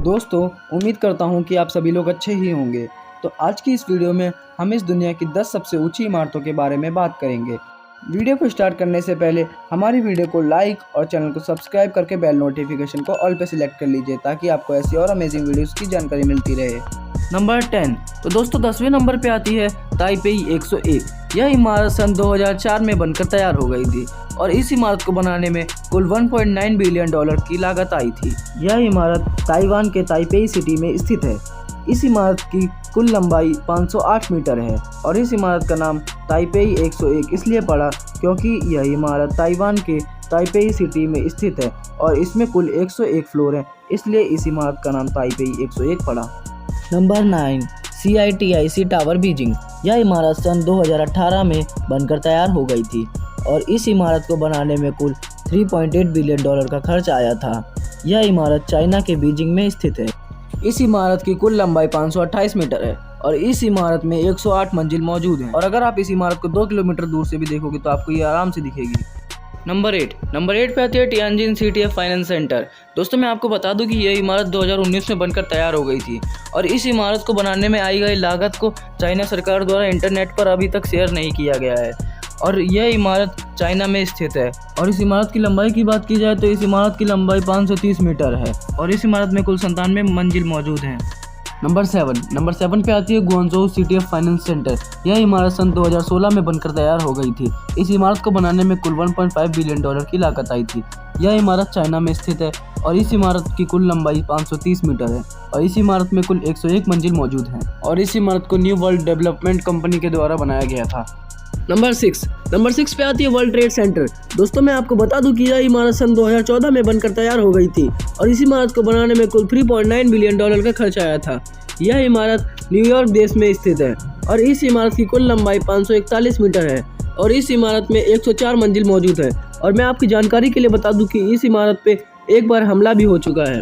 दोस्तों, उम्मीद करता हूँ कि आप सभी लोग अच्छे ही होंगे। तो आज की इस वीडियो में हम इस दुनिया की 10 सबसे ऊंची इमारतों के बारे में बात करेंगे। वीडियो को स्टार्ट करने से पहले हमारी वीडियो को लाइक और चैनल को सब्सक्राइब करके बेल नोटिफिकेशन को ऑल पे सिलेक्ट कर लीजिए ताकि आपको ऐसी और अमेजिंग वीडियोस की जानकारी मिलती रहे। नंबर 10। तो दोस्तों 10वें नंबर पे आती है ताइपेई 101। यह इमारत सन 2004 में बनकर तैयार हो गई थी और इस इमारत को बनाने में कुल 1.9 बिलियन डॉलर की लागत आई थी। यह इमारत ताइवान के ताइपेई सिटी में स्थित है। इस इमारत की कुल लंबाई 508 मीटर है और इस इमारत का नाम ताइपेई 101 इसलिए पड़ा क्योंकि यह इमारत ताइवान के ताइपेई सिटी में स्थित है और इसमें कुल 101 फ्लोर हैं, इसलिए इस इमारत का नाम ताइपेई 101 पड़ा। नंबर 9। CITIC tower Beijing. यह इमारत सन 2018 में बनकर तैयार हो गई थी और इस इमारत को बनाने में कुल 3.8 बिलियन डॉलर का खर्च आया था। यह इमारत चाइना के बीजिंग में स्थित है। इस इमारत की कुल लंबाई 528 मीटर है और इस इमारत में 108 मंजिल मौजूद हैं और अगर आप इस इमारत को 2 किलोमीटर दूर से भी देखोगे तो आपको ये आराम से दिखेगी। नंबर 8 पे आती है टियानजिन CTF फाइनेंस सेंटर। दोस्तों मैं आपको बता दूं कि यह इमारत 2019 में बनकर तैयार हो गई थी और इस इमारत को बनाने में आई गई लागत को चाइना सरकार द्वारा इंटरनेट पर अभी तक शेयर नहीं किया गया है और यह इमारत चाइना में स्थित है। और इस इमारत की लंबाई की बात की जाए तो इस इमारत की लंबाई 530 मीटर है और इस इमारत में कुल 97 मंजिल मौजूद हैं। नंबर 7 पे आती है गुआंगझोउ CTF फाइनेंस सेंटर। यह इमारत सन 2016 में बनकर तैयार हो गई थी। इस इमारत को बनाने में कुल 1.5 बिलियन डॉलर की लागत आई थी। यह इमारत चाइना में स्थित है और इस इमारत की कुल लंबाई 530 मीटर है और इस इमारत में कुल 101 मंजिल मौजूद हैं और इस इमारत को न्यू वर्ल्ड डेवलपमेंट कंपनी के द्वारा बनाया गया था। नंबर 6 पे आती है वर्ल्ड ट्रेड सेंटर। दोस्तों मैं आपको बता दूं कि यह इमारत सन 2014 में बनकर तैयार हो गई थी और इस इमारत को बनाने में कुल 3.9 बिलियन डॉलर का खर्च आया था। यह इमारत न्यूयॉर्क देश में स्थित है और इस इमारत की कुल लंबाई 541 मीटर है और इस इमारत में 104 मंजिल मौजूद है और मैं आपकी जानकारी के लिए बता दूं कि इस इमारत पे एक बार हमला भी हो चुका है।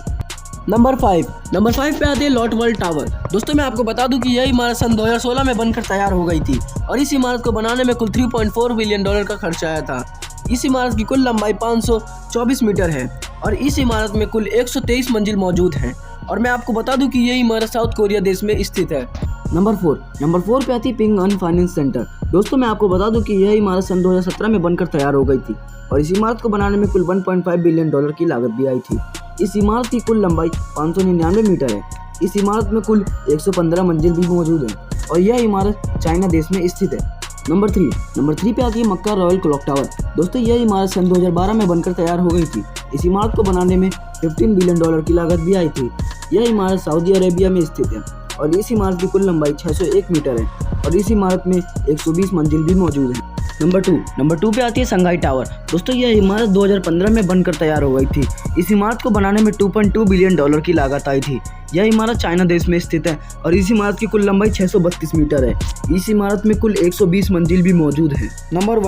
नंबर 5 पे आती है लॉट वर्ल्ड टावर। दोस्तों मैं आपको बता दूं कि यह इमारत सन 2016 में बनकर तैयार हो गई थी और इस इमारत को बनाने में कुल 3.4 बिलियन डॉलर का खर्च आया था। इस इमारत की कुल लंबाई 524 मीटर है और इस इमारत में कुल 123 मंजिल मौजूद हैं और मैं आपको बता दूं कि यह इमारत साउथ कोरिया देश में स्थित है। नंबर 4 पे आती है पिंग अन फाइनेंस सेंटर। दोस्तों मैं आपको बता दूं कि यह इमारत सन 2017 में बनकर तैयार हो गई थी और इस इमारत को बनाने में कुल 1.5 बिलियन डॉलर की लागत भी आई थी। इस इमारत की कुल लंबाई 599 मीटर है। इस इमारत में कुल 115 मंजिल भी मौजूद हैं और यह इमारत चाइना देश में स्थित है। नंबर 3 पे आती है मक्का रॉयल क्लॉक टावर। दोस्तों यह इमारत सन 2012 में बनकर तैयार हो गई थी। इस इमारत को बनाने में 15 बिलियन डॉलर की लागत भी आई थी। यह इमारत सऊदी अरेबिया में स्थित है और इस इमारत की कुल लंबाई 601 मीटर है और इस इमारत में 120 मंजिल भी मौजूद है। नंबर 2 पे आती है शंघाई टावर। दोस्तों यह इमारत 2015 में बनकर तैयार हो गई थी। इस इमारत को बनाने में 2.2 बिलियन डॉलर की लागत आई थी। यह इमारत चाइना देश में स्थित है और इस इमारत की कुल लंबाई 632 मीटर है। इस इमारत में कुल 120 मंजिल भी मौजूद है। नंबर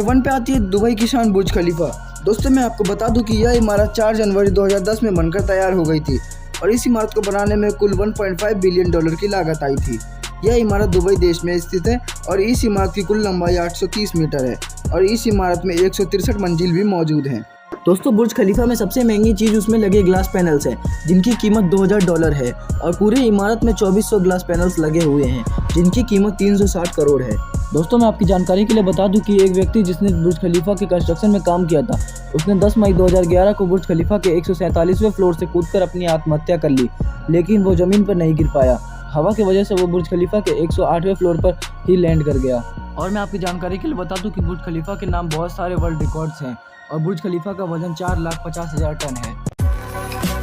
1 पे आती है दुबई की शान बुर्ज खलीफा। दोस्तों मैं आपको बता दूं कि यह इमारत 4 जनवरी 2010 में बनकर तैयार हो गई थी और इस इमारत को बनाने में कुल 1.5 बिलियन डॉलर की लागत आई थी। यह इमारत दुबई देश में स्थित है और इस इमारत की कुल लंबाई 830 मीटर है और इस इमारत में 163 मंजिल भी मौजूद हैं। दोस्तों बुर्ज खलीफा में सबसे महंगी चीज़ उसमें लगे ग्लास पैनल्स हैं जिनकी कीमत $2000 है और पूरे इमारत में 2400 ग्लास पैनल्स लगे हुए हैं जिनकी कीमत 360 करोड़ है। दोस्तों मैं आपकी जानकारी के लिए बता दूं कि एक व्यक्ति जिसने बुर्ज खलीफा के कंस्ट्रक्शन में काम किया था उसने 10 मई 2011 को बुर्ज खलीफा के 147वें फ्लोर से कूदकर अपनी आत्महत्या कर ली, लेकिन वो ज़मीन पर नहीं गिर पाया। हवा की वजह से वो बुर्ज खलीफा के 108वें फ्लोर पर ही लैंड कर गया। और मैं आपकी जानकारी के लिए बता दूं कि बुर्ज खलीफा के नाम बहुत सारे वर्ल्ड रिकॉर्ड्स हैं और बुर्ज खलीफा का वजन 4,50,000 टन है।